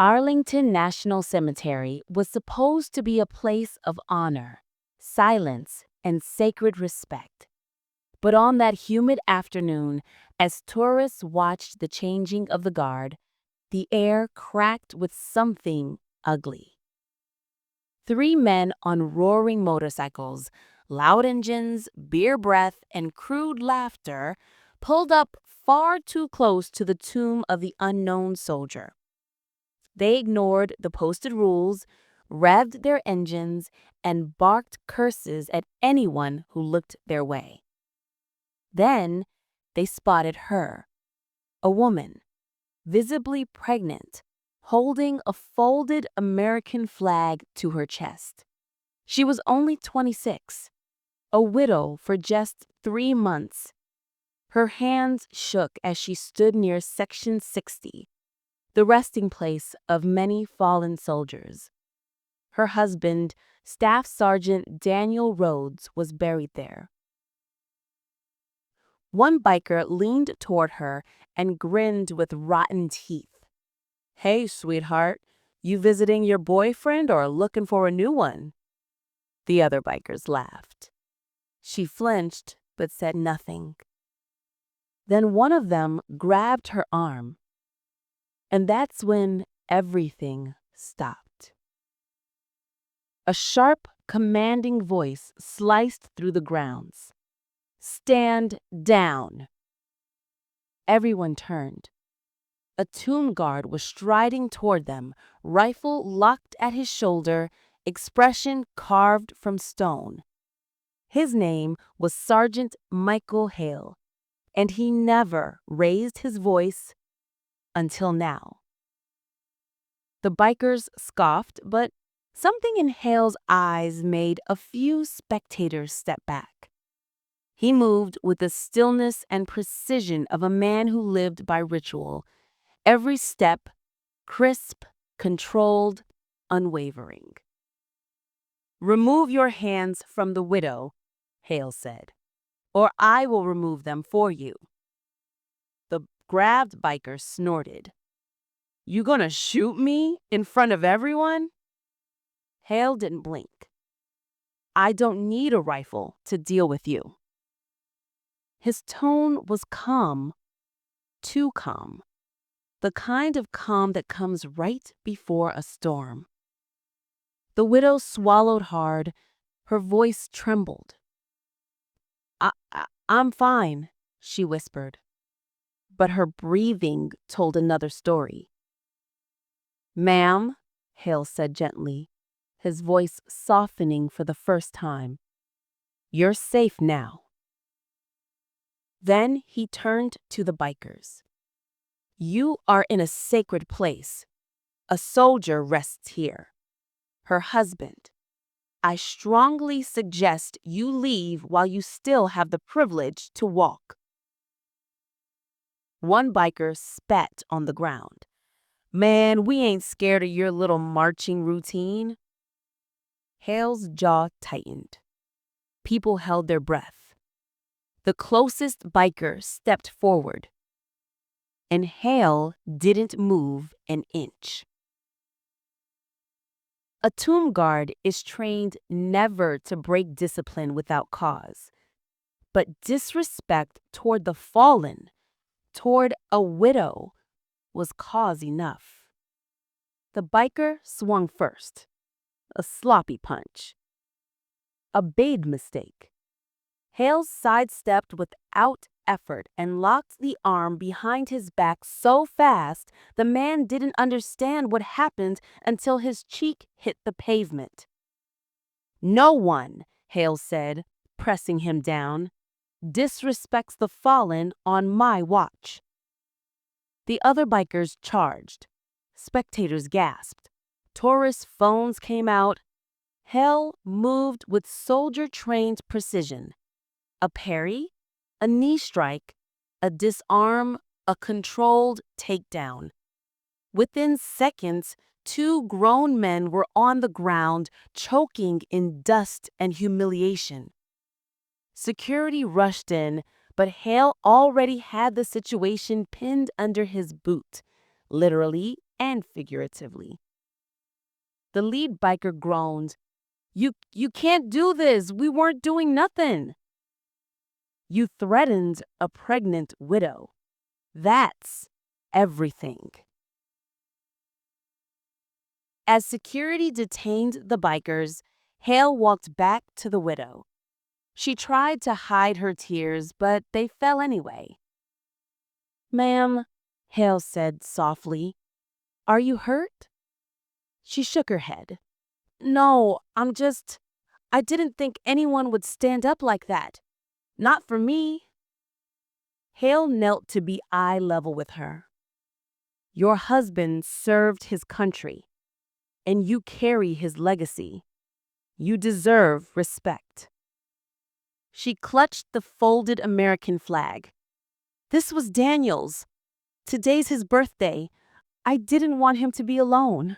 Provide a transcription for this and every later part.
Arlington National Cemetery was supposed to be a place of honor, silence, and sacred respect. But on that humid afternoon, as tourists watched the changing of the guard, the air cracked with something ugly. Three men on roaring motorcycles, loud engines, beer breath, and crude laughter pulled up far too close to the tomb of the unknown soldier. They ignored the posted rules, revved their engines, and barked curses at anyone who looked their way. Then they spotted her, a woman, visibly pregnant, holding a folded American flag to her chest. She was only 26, a widow for just 3 months. Her hands shook as she stood near Section 60, the resting place of many fallen soldiers. Her husband, Staff Sergeant Daniel Rhodes, was buried there. One biker leaned toward her and grinned with rotten teeth. "Hey, sweetheart, you visiting your boyfriend or looking for a new one?" The other bikers laughed. She flinched but said nothing. Then one of them grabbed her arm. And that's when everything stopped. A sharp, commanding voice sliced through the grounds. "Stand down!" Everyone turned. A tomb guard was striding toward them, rifle locked at his shoulder, expression carved from stone. His name was Sergeant Michael Hale, and he never raised his voice until now. The bikers scoffed, but something in Hale's eyes made a few spectators step back. He moved with the stillness and precision of a man who lived by ritual, every step crisp, controlled, unwavering. "Remove your hands from the widow," Hale said, "or I will remove them for you." The grabbed biker snorted. "You gonna shoot me in front of everyone?" Hale didn't blink. "I don't need a rifle to deal with you." His tone was calm, too calm, the kind of calm that comes right before a storm. The widow swallowed hard, her voice trembled. I'm fine," she whispered. But her breathing told another story. "Ma'am," Hale said gently, his voice softening for the first time, "you're safe now." Then he turned to the bikers. "You are in a sacred place. A soldier rests here. Her husband. I strongly suggest you leave while you still have the privilege to walk." One biker spat on the ground. "Man, we ain't scared of your little marching routine." Hale's jaw tightened. People held their breath. The closest biker stepped forward, and Hale didn't move an inch. A tomb guard is trained never to break discipline without cause, but disrespect toward the fallen, toward a widow, was cause enough. The biker swung first, a sloppy punch. A bait mistake. Hale sidestepped without effort and locked the arm behind his back so fast the man didn't understand what happened until his cheek hit the pavement. "No one," Hale said, pressing him down, "disrespects the fallen on my watch." The other bikers charged. Spectators gasped. Tourist phones came out. Hale moved with soldier-trained precision. A parry, a knee strike, a disarm, a controlled takedown. Within seconds, 2 grown men were on the ground, choking in dust and humiliation. Security rushed in, but Hale already had the situation pinned under his boot, literally and figuratively. The lead biker groaned, You can't do this. We weren't doing nothing. You threatened a pregnant widow. That's everything. As security detained the bikers, Hale walked back to the widow. She tried to hide her tears, but they fell anyway. Ma'am, Hale said softly, are you hurt? She shook her head. No, I didn't think anyone would stand up like that. Not for me. Hale knelt to be eye level with her. Your husband served his country, and you carry his legacy. You deserve respect. She clutched the folded American flag. This was Daniel's. Today's his birthday. I didn't want him to be alone.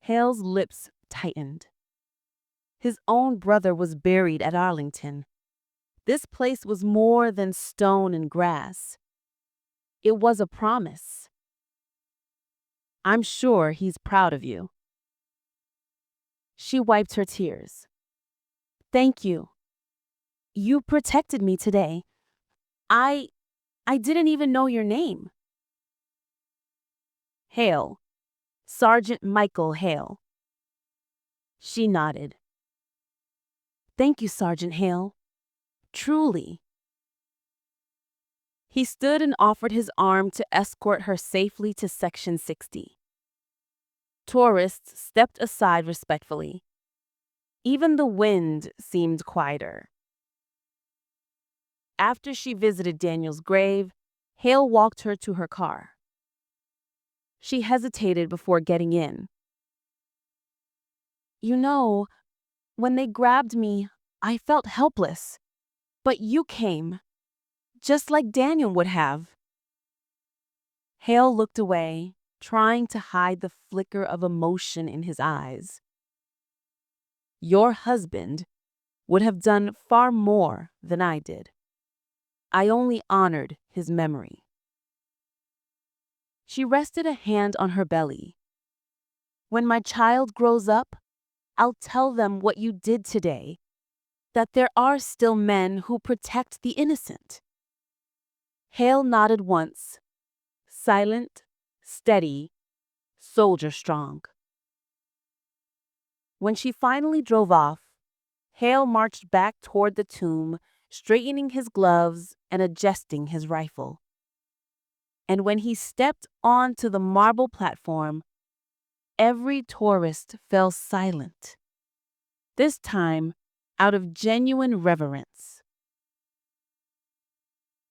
Hale's lips tightened. His own brother was buried at Arlington. This place was more than stone and grass. It was a promise. I'm sure he's proud of you. She wiped her tears. Thank you. You protected me today. I didn't even know your name. Hale. Sergeant Michael Hale. She nodded. Thank you, Sergeant Hale. Truly. He stood and offered his arm to escort her safely to Section 60. Tourists stepped aside respectfully. Even the wind seemed quieter. After she visited Daniel's grave, Hale walked her to her car. She hesitated before getting in. You know, when they grabbed me, I felt helpless. But you came, just like Daniel would have. Hale looked away, trying to hide the flicker of emotion in his eyes. Your husband would have done far more than I did. I only honored his memory. She rested a hand on her belly. When my child grows up, I'll tell them what you did today, that there are still men who protect the innocent. Hale nodded once, silent, steady, soldier strong. When she finally drove off, Hale marched back toward the tomb, straightening his gloves and adjusting his rifle. And when he stepped onto the marble platform, every tourist fell silent, this time out of genuine reverence.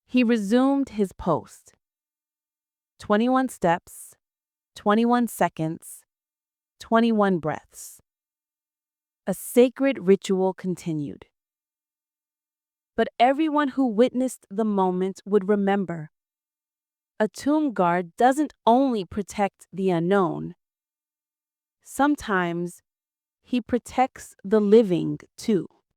He resumed his post. 21 steps, 21 seconds, 21 breaths. A sacred ritual continued. But everyone who witnessed the moment would remember. A tomb guard doesn't only protect the unknown. Sometimes he protects the living too.